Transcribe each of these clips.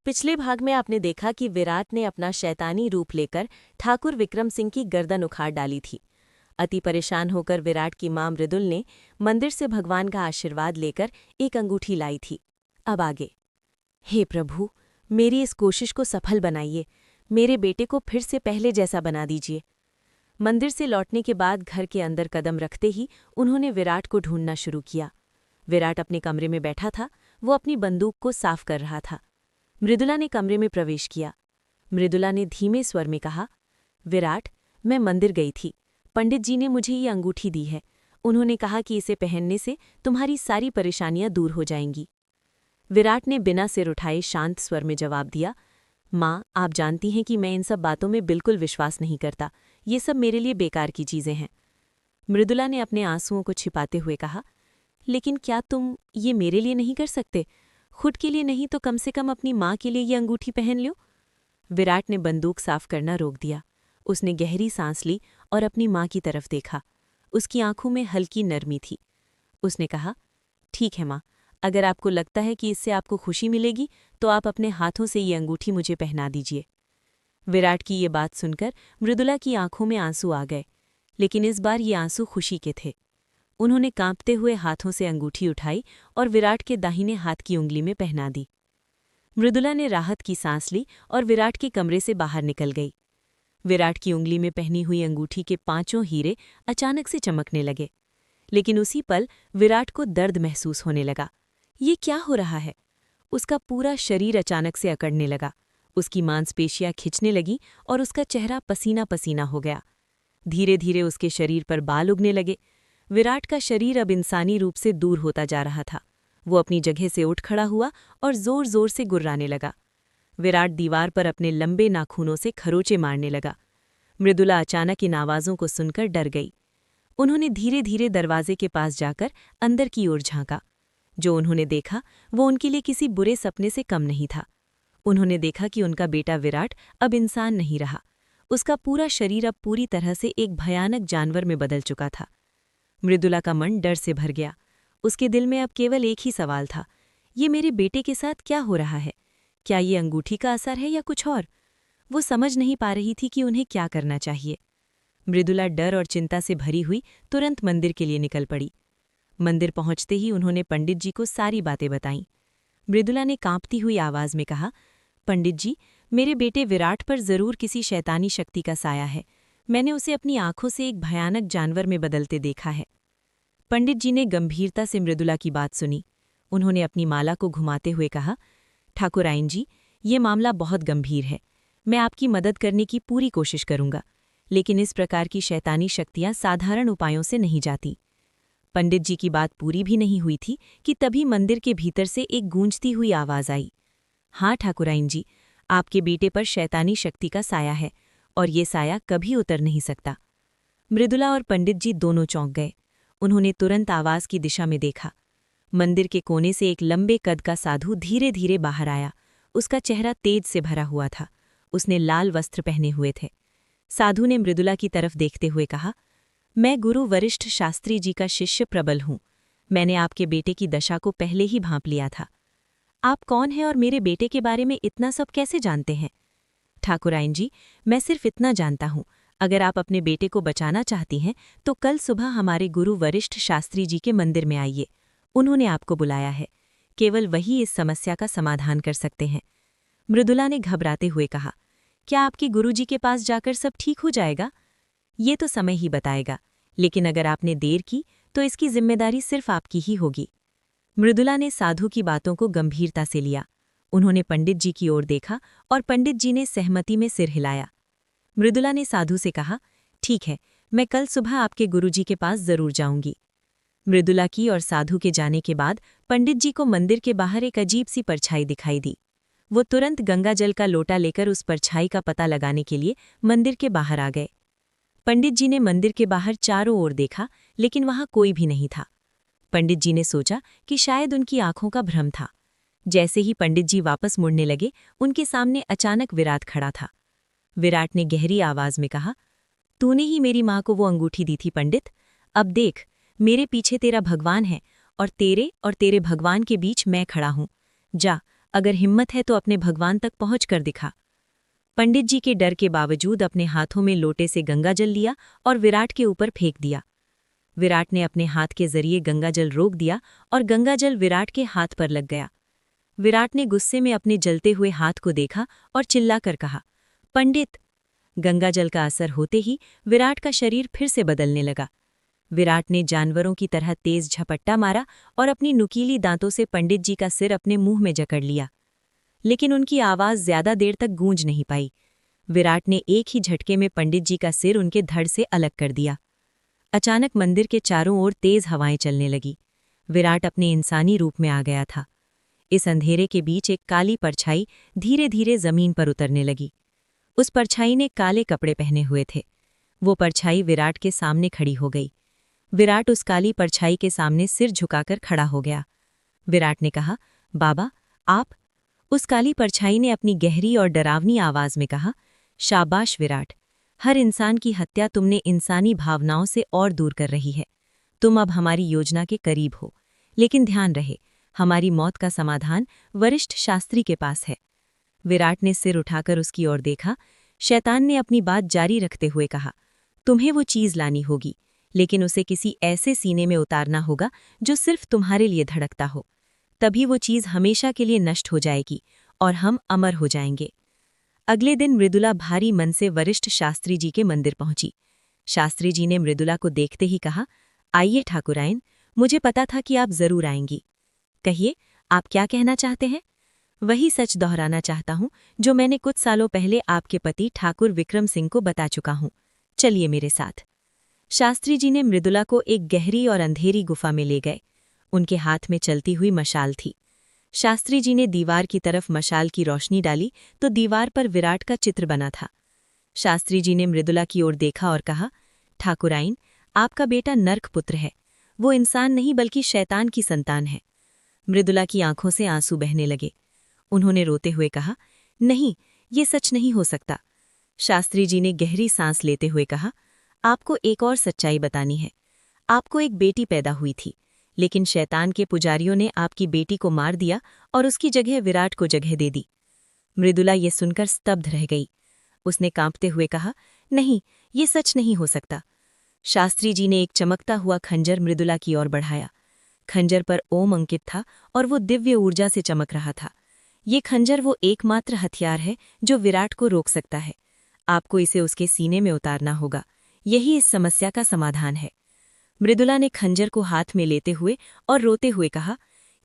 पिछले भाग में आपने देखा कि विराट ने अपना शैतानी रूप लेकर ठाकुर विक्रम सिंह की गर्दन उखाड़ डाली थी। अति परेशान होकर विराट की मां मृदुल ने मंदिर से भगवान का आशीर्वाद लेकर एक अंगूठी लाई थी। अब आगे। हे प्रभु, मेरी इस कोशिश को सफल बनाइए। मेरे बेटे को फिर से पहले जैसा बना दीजिए। मंदिर से लौटने के बाद घर के अंदर कदम रखते ही उन्होंने विराट को ढूंढना शुरू किया। विराट अपने कमरे में बैठा था। वो अपनी बंदूक को साफ कर रहा था। मृदुला ने कमरे में प्रवेश किया। मृदुला ने धीमे स्वर में कहा, विराट, मैं मंदिर गई थी। पंडित जी ने मुझे ये अंगूठी दी है। उन्होंने कहा कि इसे पहनने से तुम्हारी सारी परेशानियां दूर हो जाएंगी। विराट ने बिना सिर उठाए शांत स्वर में जवाब दिया, माँ, आप जानती हैं कि मैं इन सब बातों में बिल्कुल विश्वास नहीं करता। ये सब मेरे लिए बेकार की चीज़ें हैं। मृदुला ने अपने आंसुओं को छिपाते हुए कहा, लेकिन क्या तुम ये मेरे लिए नहीं कर सकते? खुद के लिए नहीं तो कम से कम अपनी माँ के लिए ये अंगूठी पहन लो। विराट ने बंदूक साफ करना रोक दिया। उसने गहरी सांस ली और अपनी माँ की तरफ देखा। उसकी आंखों में हल्की नरमी थी। उसने कहा, ठीक है माँ, अगर आपको लगता है कि इससे आपको खुशी मिलेगी तो आप अपने हाथों से ये अंगूठी मुझे पहना दीजिए। विराट की ये बात सुनकर मृदुला की आंखों में आंसू आ गए, लेकिन इस बार ये आंसू खुशी के थे। उन्होंने कांपते हुए हाथों से अंगूठी उठाई और विराट के दाहिने हाथ की उंगली में पहना दी। मृदुला ने राहत की सांस ली और विराट के कमरे से बाहर निकल गई। विराट की उंगली में पहनी हुई अंगूठी के 5 हीरे अचानक से चमकने लगे, लेकिन उसी पल विराट को दर्द महसूस होने लगा। ये क्या हो रहा है? उसका पूरा शरीर अचानक से अकड़ने लगा। उसकी मांसपेशियां खिंचने लगीं और उसका चेहरा पसीना पसीना हो गया। धीरे धीरे उसके शरीर पर बाल उगने लगे। विराट का शरीर अब इंसानी रूप से दूर होता जा रहा था। वो अपनी जगह से उठ खड़ा हुआ और जोर जोर से गुर्राने लगा। विराट दीवार पर अपने लंबे नाखूनों से खरोंचे मारने लगा। मृदुला अचानक इन आवाज़ों को सुनकर डर गई। उन्होंने धीरे धीरे दरवाजे के पास जाकर अंदर की ओर झांका। जो उन्होंने देखा वो उनके लिए किसी बुरे सपने से कम नहीं था। उन्होंने देखा कि उनका बेटा विराट अब इंसान नहीं रहा। उसका पूरा शरीर अब पूरी तरह से एक भयानक जानवर में बदल चुका था। मृदुला का मन डर से भर गया। उसके दिल में अब केवल एक ही सवाल था, ये मेरे बेटे के साथ क्या हो रहा है? क्या ये अंगूठी का असर है या कुछ और? वो समझ नहीं पा रही थी कि उन्हें क्या करना चाहिए। मृदुला डर और चिंता से भरी हुई तुरंत मंदिर के लिए निकल पड़ी। मंदिर पहुंचते ही उन्होंने पंडित जी को सारी बातें बताईं। मृदुला ने कांपती हुई आवाज में कहा, पंडित जी, मेरे बेटे विराट पर जरूर किसी शैतानी शक्ति का साया है। मैंने उसे अपनी आंखों से एक भयानक जानवर में बदलते देखा है। पंडित जी ने गंभीरता से मृदुला की बात सुनी। उन्होंने अपनी माला को घुमाते हुए कहा, ठाकुराइन जी, ये मामला बहुत गंभीर है। मैं आपकी मदद करने की पूरी कोशिश करूंगा, लेकिन इस प्रकार की शैतानी शक्तियां साधारण उपायों से नहीं जाती। पंडित जी की बात पूरी भी नहीं हुई थी कि तभी मंदिर के भीतर से एक गूंजती हुई आवाज आई, हाँ ठाकुराइन जी, आपके बेटे पर शैतानी शक्ति का साया है और ये साया कभी उतर नहीं सकता। मृदुला और पंडित जी दोनों चौंक गए। उन्होंने तुरंत आवाज की दिशा में देखा। मंदिर के कोने से एक लंबे कद का साधु धीरे धीरे बाहर आया। उसका चेहरा तेज से भरा हुआ था। उसने लाल वस्त्र पहने हुए थे। साधु ने मृदुला की तरफ देखते हुए कहा, मैं गुरु वरिष्ठ शास्त्री जी का शिष्य प्रबल हूं। मैंने आपके बेटे की दशा को पहले ही भांप लिया था। आप कौन हैं और मेरे बेटे के बारे में इतना सब कैसे जानते हैं? ठाकुराइन जी, मैं सिर्फ इतना जानता हूं, अगर आप अपने बेटे को बचाना चाहती हैं तो कल सुबह हमारे गुरु वरिष्ठ शास्त्री जी के मंदिर में आइए। उन्होंने आपको बुलाया है। केवल वही इस समस्या का समाधान कर सकते हैं। मृदुला ने घबराते हुए कहा, क्या आपके गुरुजी के पास जाकर सब ठीक हो जाएगा? ये तो समय ही बताएगा, लेकिन अगर आपने देर की तो इसकी जिम्मेदारी सिर्फ आपकी ही होगी। मृदुला ने साधु की बातों को गंभीरता से लिया। उन्होंने पंडित जी की ओर देखा और पंडित जी ने सहमति में सिर हिलाया। मृदुला ने साधु से कहा, ठीक है, मैं कल सुबह आपके गुरुजी के पास जरूर जाऊंगी। मृदुला की और साधु के जाने के बाद पंडित जी को मंदिर के बाहर एक अजीब सी परछाई दिखाई दी। वो तुरंत गंगाजल का लोटा लेकर उस परछाई का पता लगाने के लिए मंदिर के बाहर आ गए। पंडित जी ने मंदिर के बाहर चारों ओर देखा, लेकिन वहां कोई भी नहीं था। पंडित जी ने सोचा कि शायद उनकी आंखों का भ्रम था। जैसे ही पंडित जी वापस मुड़ने लगे, उनके सामने अचानक विराट खड़ा था। विराट ने गहरी आवाज में कहा, तूने ही मेरी माँ को वो अंगूठी दी थी पंडित। अब देख, मेरे पीछे तेरा भगवान है और तेरे भगवान के बीच मैं खड़ा हूं। जा, अगर हिम्मत है तो अपने भगवान तक पहुँच कर दिखा। पंडित जी के डर के बावजूद अपने हाथों में लोटे से गंगाजल लिया और विराट के ऊपर फेंक दिया। विराट ने अपने हाथ के जरिए गंगाजल रोक दिया और गंगाजल विराट के हाथ पर लग गया। विराट ने गुस्से में अपने जलते हुए हाथ को देखा और चिल्लाकर कहा, पंडित। गंगाजल का असर होते ही विराट का शरीर फिर से बदलने लगा। विराट ने जानवरों की तरह तेज झपट्टा मारा और अपनी नुकीली दांतों से पंडित जी का सिर अपने मुंह में जकड़ लिया। लेकिन उनकी आवाज ज्यादा देर तक गूंज नहीं पाई। विराट ने एक ही झटके में पंडित जी का सिर उनके धड़ से अलग कर दिया। अचानक मंदिर के चारों ओर तेज हवाएं चलने लगी। विराट अपने इंसानी रूप में आ गया था। इस अंधेरे के बीच एक काली परछाई धीरे धीरे जमीन पर उतरने लगी। उस परछाई ने काले कपड़े पहने हुए थे। वो परछाई विराट के सामने खड़ी हो गई। विराट उस काली परछाई के सामने सिर झुकाकर खड़ा हो गया। विराट ने कहा, बाबा, आप? उस काली परछाई ने अपनी गहरी और डरावनी आवाज में कहा, शाबाश विराट, हर इंसान की हत्या तुमने इंसानी भावनाओं से और दूर कर रही है। तुम अब हमारी योजना के करीब हो, लेकिन ध्यान रहे, हमारी मौत का समाधान वरिष्ठ शास्त्री के पास है। विराट ने सिर उठाकर उसकी ओर देखा। शैतान ने अपनी बात जारी रखते हुए कहा, तुम्हें वो चीज लानी होगी, लेकिन उसे किसी ऐसे सीने में उतारना होगा जो सिर्फ तुम्हारे लिए धड़कता हो। तभी वो चीज हमेशा के लिए नष्ट हो जाएगी और हम अमर हो जाएंगे। अगले दिन मृदुला भारी मन से वरिष्ठ शास्त्री जी के मंदिर पहुंची। शास्त्री जी ने मृदुला को देखते ही कहा, आइए ठाकुराइन, मुझे पता था कि आप जरूर आएंगी। कहिए, आप क्या कहना चाहते हैं? वही सच दोहराना चाहता हूं जो मैंने कुछ सालों पहले आपके पति ठाकुर विक्रम सिंह को बता चुका हूं। चलिए मेरे साथ। शास्त्री जी ने मृदुला को एक गहरी और अंधेरी गुफा में ले गए। उनके हाथ में चलती हुई मशाल थी। शास्त्री जी ने दीवार की तरफ मशाल की रोशनी डाली तो दीवार पर विराट का चित्र बना था। शास्त्री जी ने मृदुला की ओर देखा और कहा, ठाकुराइन, आपका बेटा नर्क पुत्र है। वो इंसान नहीं बल्कि शैतान की संतान है। मृदुला की आंखों से आंसू बहने लगे। उन्होंने रोते हुए कहा, नहीं, ये सच नहीं हो सकता। शास्त्री जी ने गहरी सांस लेते हुए कहा, आपको एक और सच्चाई बतानी है। आपको एक बेटी पैदा हुई थी, लेकिन शैतान के पुजारियों ने आपकी बेटी को मार दिया और उसकी जगह विराट को जगह दे दी। मृदुला ये सुनकर स्तब्ध रह गई। उसने कांपते हुए कहा, नहीं, ये सच नहीं हो सकता। शास्त्री जी ने एक चमकता हुआ खंजर मृदुला की ओर बढ़ाया। खंजर पर ओम अंकित था और वो दिव्य ऊर्जा से चमक रहा था। ये खंजर वो एकमात्र हथियार है जो विराट को रोक सकता है। आपको इसे उसके सीने में उतारना होगा। यही इस समस्या का समाधान है। मृदुला ने खंजर को हाथ में लेते हुए और रोते हुए कहा,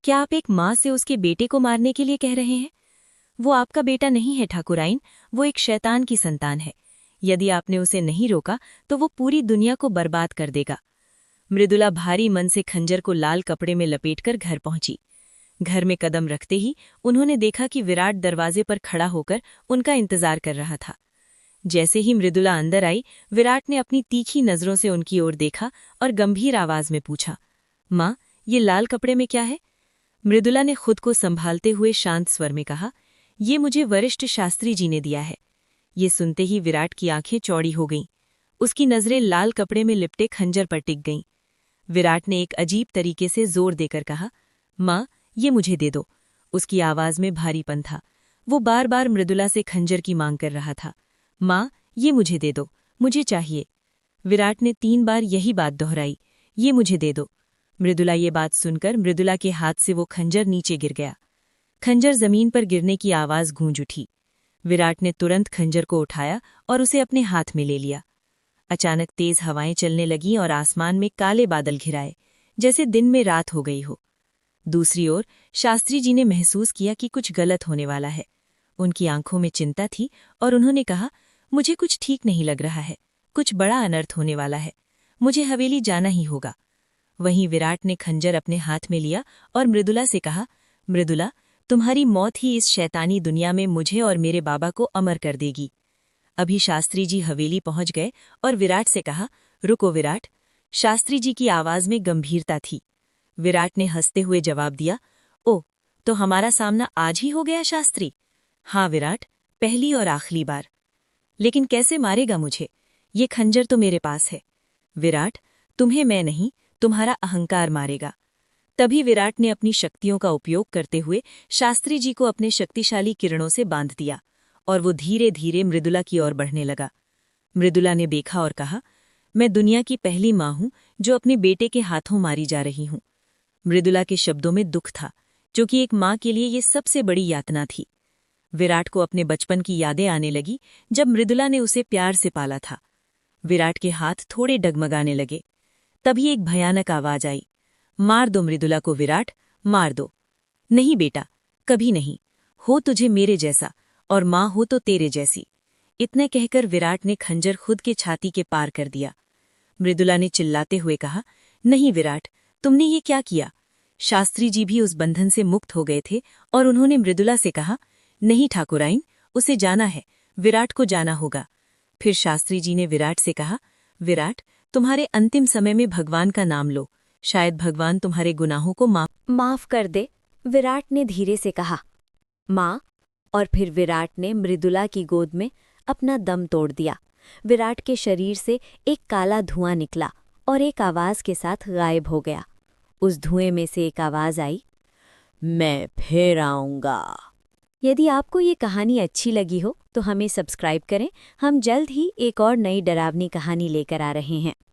क्या आप एक माँ से उसके बेटे को मारने के लिए कह रहे हैं? वो आपका बेटा नहीं है ठाकुराइन, वो एक शैतान की संतान है। यदि आपने उसे नहीं रोका तो वो पूरी दुनिया को बर्बाद कर देगा। मृदुला भारी मन से खंजर को लाल कपड़े में लपेटकर घर पहुंची। घर में कदम रखते ही उन्होंने देखा कि विराट दरवाजे पर खड़ा होकर उनका इंतजार कर रहा था। जैसे ही मृदुला अंदर आई, विराट ने अपनी तीखी नजरों से उनकी ओर देखा और गंभीर आवाज में पूछा, माँ, ये लाल कपड़े में क्या है? मृदुला ने खुद को संभालते हुए शांत स्वर में कहा, ये मुझे वरिष्ठ शास्त्री जी ने दिया है। ये सुनते ही विराट की आंखें चौड़ी हो गईं। उसकी नजरें लाल कपड़े में लिपटे खंजर पर टिक गईं। विराट ने एक अजीब तरीके से जोर देकर कहा, माँ, ये मुझे दे दो। उसकी आवाज में भारीपन था। वो बार बार मृदुला से खंजर की मांग कर रहा था। माँ, ये मुझे दे दो, मुझे चाहिए। विराट ने 3 बार यही बात दोहराई, ये मुझे दे दो। मृदुला ये बात सुनकर मृदुला के हाथ से वो खंजर नीचे गिर गया। खंजर जमीन पर गिरने की आवाज गूंज उठी। विराट ने तुरंत खंजर को उठाया और उसे अपने हाथ में ले लिया। अचानक तेज हवाएं चलने लगीं और आसमान में काले बादल घिराए, जैसे दिन में रात हो गई हो। दूसरी ओर शास्त्री जी ने महसूस किया कि कुछ गलत होने वाला है। उनकी आंखों में चिंता थी और उन्होंने कहा, मुझे कुछ ठीक नहीं लग रहा है। कुछ बड़ा अनर्थ होने वाला है। मुझे हवेली जाना ही होगा। वहीं विराट ने खंजर अपने हाथ में लिया और मृदुला से कहा, मृदुला, तुम्हारी मौत ही इस शैतानी दुनिया में मुझे और मेरे बाबा को अमर कर देगी। अभी शास्त्री जी हवेली पहुंच गए और विराट से कहा, रुको विराट। शास्त्री जी की आवाज में गंभीरता थी। विराट ने हंसते हुए जवाब दिया, ओह, तो हमारा सामना आज ही हो गया शास्त्री? हाँ विराट, पहली और आखिरी बार। लेकिन कैसे मारेगा मुझे? ये खंजर तो मेरे पास है। विराट, तुम्हें मैं नहीं, तुम्हारा अहंकार मारेगा। तभी विराट ने अपनी शक्तियों का उपयोग करते हुए शास्त्री जी को अपने शक्तिशाली किरणों से बांध दिया और वो धीरे धीरे मृदुला की ओर बढ़ने लगा। मृदुला ने देखा और कहा, मैं दुनिया की पहली माँ हूं जो अपने बेटे के हाथों मारी जा रही हूं। मृदुला के शब्दों में दुख था, जो कि एक माँ के लिए ये सबसे बड़ी यातना थी। विराट को अपने बचपन की यादें आने लगी, जब मृदुला ने उसे प्यार से पाला था। विराट के हाथ थोड़े डगमगाने लगे। तभी एक भयानक आवाज आई, मार दो मृदुला को विराट, मार दो। नहीं बेटा, कभी नहीं। हो तुझे मेरे जैसा, और माँ हो तो तेरे जैसी। इतने कहकर विराट ने खंजर खुद के छाती के पार कर दिया। मृदुला ने चिल्लाते हुए कहा, नहीं विराट, तुमने ये क्या किया? शास्त्री जी भी उस बंधन से मुक्त हो गए थे और उन्होंने मृदुला से कहा, नहीं ठाकुराइन, उसे जाना है, विराट को जाना होगा। फिर शास्त्री जी ने विराट से कहा, विराट, तुम्हारे अंतिम समय में भगवान का नाम लो, शायद भगवान तुम्हारे गुनाहों को माफ कर दे, विराट ने धीरे से कहा। माँ। और फिर विराट ने मृदुला की गोद में अपना दम तोड़ दिया। विराट के शरीर से एक काला धुआं निकला और एक आवाज के साथ गायब हो गया। उस धुएं में से एक आवाज आई, मैं फिर आऊंगा। यदि आपको ये कहानी अच्छी लगी हो तो हमें सब्सक्राइब करें। हम जल्द ही एक और नई डरावनी कहानी लेकर आ रहे हैं।